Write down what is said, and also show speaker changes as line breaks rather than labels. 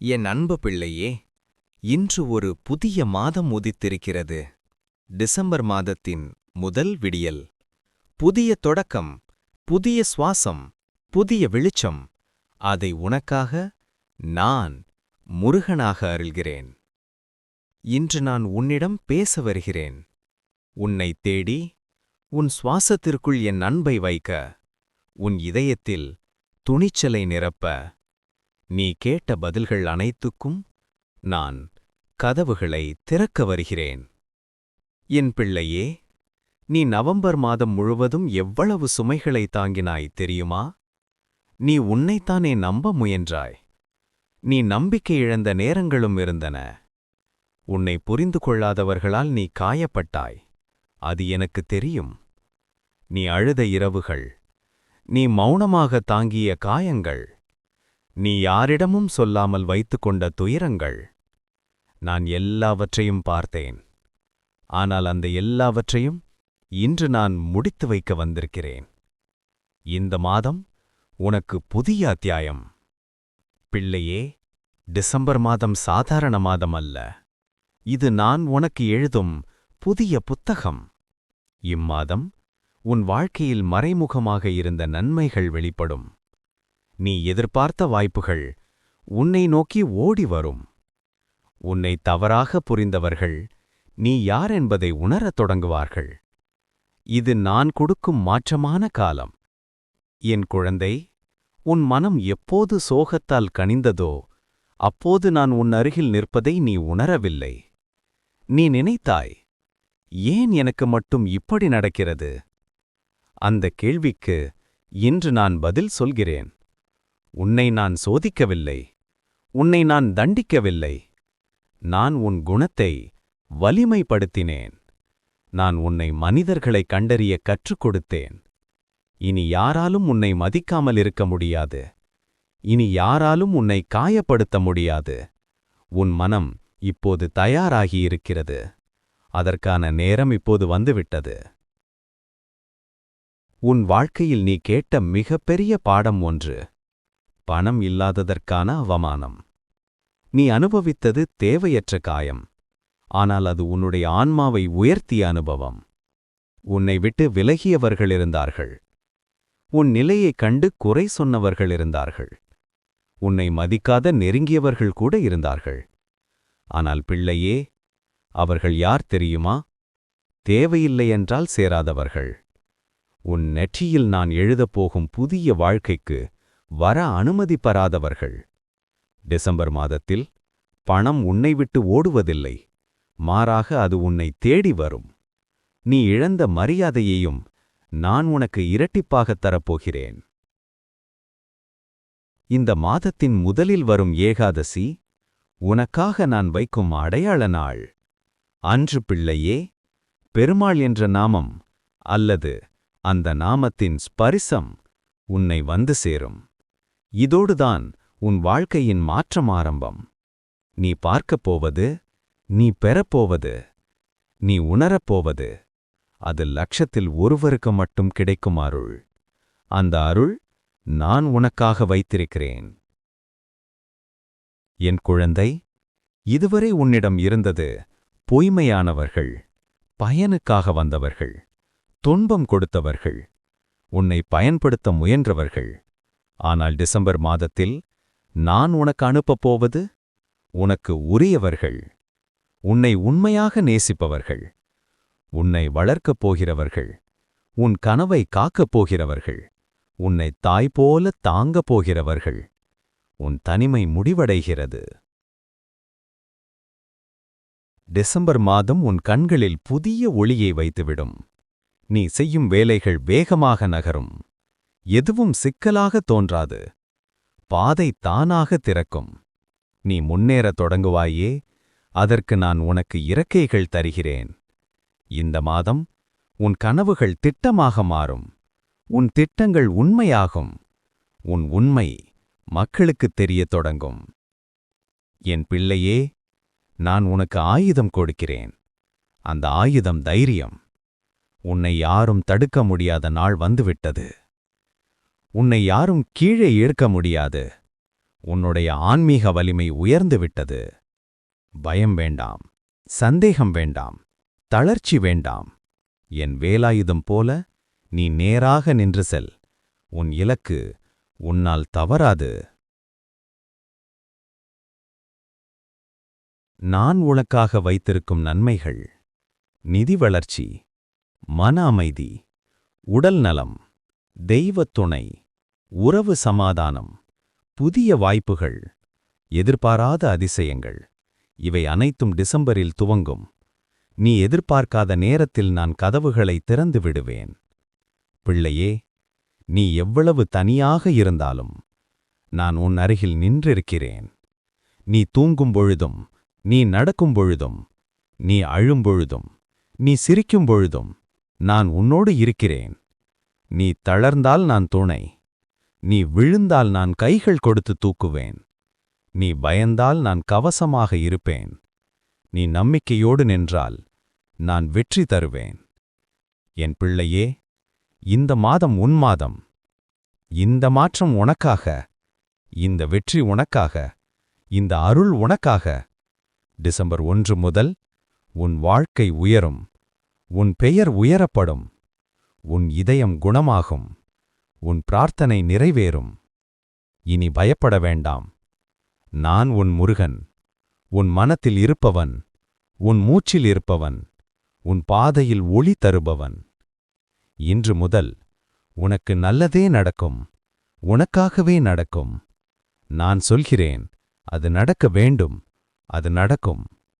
என் அன்பு பிள்ளையே, இன்று ஒரு புதிய மாதம் உதித்திருக்கிறது. டிசம்பர் மாதத்தின் முதல் விடியல். புதிய தொடக்கம், புதிய சுவாசம், புதிய வெளிச்சம். அதை உனக்காக நான் முருகனாக அருள்கிறேன். இன்று நான் உன்னிடம் பேச வருகிறேன். உன்னை தேடி, உன் சுவாசத்திற்குள் என் அன்பை வைக்க, உன் இதயத்தில் துணிச்சலை நிரப்ப. நீ கேட்ட பதில்கள் அனைத்துக்கும் நான் கதவுகளை திறக்க வருகிறேன். என் பிள்ளையே, நீ நவம்பர் மாதம் முழுவதும் எவ்வளவு சுமைகளை தாங்கினாய் தெரியுமா? நீ உன்னைத்தானே நம்ப முயன்றாய். நீ நம்பிக்கை இழந்த நேரங்களும் இருந்தன. உன்னை புரிந்து கொள்ளாதவர்களால் நீ காயப்பட்டாய். அது எனக்கு தெரியும். நீ அழுத இரவுகள், நீ மௌனமாக தாங்கிய காயங்கள், நீ யாரிடமும் சொல்லாமல் வைத்துக்கொண்ட துயரங்கள். நான் எல்லாவற்றையும் பார்த்தேன். ஆனால் அந்த எல்லாவற்றையும் இன்று நான் முடித்து வைக்க வந்திருக்கிறேன். இந்த மாதம் உனக்கு புதிய அத்தியாயம். பிள்ளையே, டிசம்பர் மாதம் சாதாரண மாதம் அல்ல. இது நான் உனக்கு எழுதும் புதிய புத்தகம். இம்மாதம் உன் வாழ்க்கையில் மறைமுகமாக இருந்த நன்மைகள் வெளிப்படும். நீ எதிர்பார்த்த வாய்ப்புகள் உன்னை நோக்கி ஓடி வரும். உன்னை தவறாக புரிந்தவர்கள் நீ யார் என்பதை உணரத் தொடங்குவார்கள். இது நான் கொடுக்கும் மாற்றமான காலம். என் குழந்தை, உன் மனம் எப்போது சோகத்தால் கனிந்ததோ அப்போது நான் உன் அருகில் நிற்பதை நீ உணரவில்லை. நீ நினைத்தாய், ஏன் எனக்கு மட்டும் இப்படி நடக்கிறது? அந்த கேள்விக்கு இன்று நான் பதில் சொல்கிறேன். உன்னை நான் சோதிக்கவில்லை. உன்னை நான் தண்டிக்கவில்லை. நான் உன் குணத்தை வலிமைப்படுத்தினேன். நான் உன்னை மனிதர்களை கண்டறிய கற்றுக் கொடுத்தேன். இனி யாராலும் உன்னை மதிக்காமல் இருக்க முடியாது. இனி யாராலும் உன்னை காயப்படுத்த முடியாது. உன் மனம் இப்போது தயாராகியிருக்கிறது. அதற்கான நேரம் இப்போது வந்துவிட்டது. உன் வாழ்க்கையில் நீ கேட்ட மிகப்பெரிய பாடம் ஒன்று. பணம் இல்லாததற்கான அவமானம். நீ அனுபவித்தது தேவையற்ற காயம். ஆனால் அது உன்னுடைய ஆன்மாவை உயர்த்திய அனுபவம். உன்னை விட்டு விலகியவர்கள் இருந்தார்கள். உன் நிலையைக் கண்டு குறை சொன்னவர்கள் இருந்தார்கள். உன்னை மதிக்காத நெருங்கியவர்கள் கூட இருந்தார்கள். ஆனால் பிள்ளையே, அவர்கள் யார் தெரியுமா? தேவையில்லையென்றால் சேராதவர்கள். உன் நெற்றியில் நான் எழுதப்போகும் புதிய வாழ்க்கைக்கு வர அனுமதி பெறாதவர்கள். டிசம்பர் மாதத்தில் பணம் உன்னை விட்டு ஓடுவதில்லை. மாறாக அது உன்னை தேடி வரும். நீ இழந்த மரியாதையையும் நான் உனக்கு இரட்டிப்பாகத் தரப்போகிறேன். இந்த மாதத்தின் முதலில் வரும் ஏகாதசி உனக்காக நான் வைக்கும் அடையாள நாள். அன்று பிள்ளையே, பெருமாள் என்ற நாமம் அல்லது அந்த நாமத்தின் ஸ்பரிசம் உன்னை வந்து சேரும். இதோடுதான் உன் வாழ்க்கையின் மாற்றம் ஆரம்பம். நீ பார்க்கப் போவது, நீ பெறப்போவது, நீ உணரப்போவது, அது லட்சத்தில் ஒருவருக்கு மட்டும் கிடைக்கும் அருள். அந்த அருள் நான் உனக்காக வைத்திருக்கிறேன். என் குழந்தை, இதுவரை உன்னிடம் இருந்தது பொய்மையானவர்கள், பயனுக்காக வந்தவர்கள், துன்பம் கொடுத்தவர்கள், உன்னை பயன்படுத்த முயன்றவர்கள். ஆனால் டிசம்பர் மாதத்தில் நான் உனக்கு அனுப்பப் போவது உனக்கு உரியவர்கள், உன்னை உண்மையாக நேசிப்பவர்கள், உன்னை வளர்க்கப் போகிறவர்கள், உன் கனவை காக்கப் போகிறவர்கள், உன்னை தாய் போல தாங்கப் போகிறவர்கள். உன் தனிமை முடிவடைகிறது. டிசம்பர் மாதம் உன் கண்களில் புதிய ஒளியை வைத்துவிடும். நீ செய்யும் வேலைகள் வேகமாக நகரும். எதுவும் சிக்கலாக தோன்றாது. பாதை தானாக திறக்கும். நீ முன்னேறத் தொடங்குவாயே, அதற்கு நான் உனக்கு இறக்கைகள் தருகிறேன். இந்த மாதம் உன் கனவுகள் திட்டமாக மாறும். உன் திட்டங்கள் உண்மையாகும். உன் உண்மை மக்களுக்குத் தெரியத் தொடங்கும். என் பிள்ளையே, நான் உனக்கு ஆயுதம் கொடுக்கிறேன். அந்த ஆயுதம் தைரியம். உன்னை யாரும் தடுக்க முடியாத நாள் வந்துவிட்டது. உன்னை யாரும் கீழே இழுக்க முடியாது. உன்னுடைய ஆன்மீக வலிமை உயர்ந்து விட்டது. பயம் வேண்டாம், சந்தேகம் வேண்டாம், தளர்ச்சி வேண்டாம். என் வேலாயுதம் போல நீ நேராக நின்று செல். உன் இலக்கு உன்னால் தவறாது. நான் உனக்காக வைத்திருக்கும் நன்மைகள்: நிதி வளர்ச்சி, மன அமைதி, உடல் நலம், தெய்வத் துணை, உறவு சமாதானம், புதிய வாய்ப்புகள், எதிர்பாராத அதிசயங்கள். இவை அனைத்தும் டிசம்பரில் துவங்கும். நீ எதிர்பார்க்காத நேரத்தில் நான் கதவுகளை திறந்து விடுவேன். பிள்ளையே, நீ எவ்வளவு தனியாக இருந்தாலும் நான் உன் அருகில் நின்றிருக்கிறேன். நீ தூங்கும் பொழுதும், நீ நடக்கும் பொழுதும், நீ அழும் பொழுதும், நீ சிரிக்கும் பொழுதும் நான் உன்னோடு இருக்கிறேன். நீ தளர்ந்தால் நான் துணை, நீ விழுந்தால் நான் கைகள் கொடுத்து தூக்குவேன். நீ பயந்தால் நான் கவசமாக இருப்பேன். நீ நம்பிக்கையோடு நின்றால் நான் வெற்றி தருவேன். என் பிள்ளையே, இந்த மாதம் உன் மாதம். இந்த மாற்றம் உனக்காக, இந்த வெற்றி உனக்காக, இந்த அருள் உனக்காக. டிசம்பர் 1 முதல் உன் வாழ்க்கை உயரும், உன் பெயர் உயரப்படும், உன் இதயம் குணமாகும், உன் பிரார்த்தனை நிறைவேறும். இனி பயப்பட வேண்டாம். நான் உன் முருகன், உன் மனத்தில் இருப்பவன், உன் மூச்சில் இருப்பவன், உன் பாதையில் ஒளி தருபவன். இன்று முதல் உனக்கு நல்லதே நடக்கும், உனக்காகவே நடக்கும். நான் சொல்கிறேன், அது நடக்க வேண்டும், அது நடக்கும்.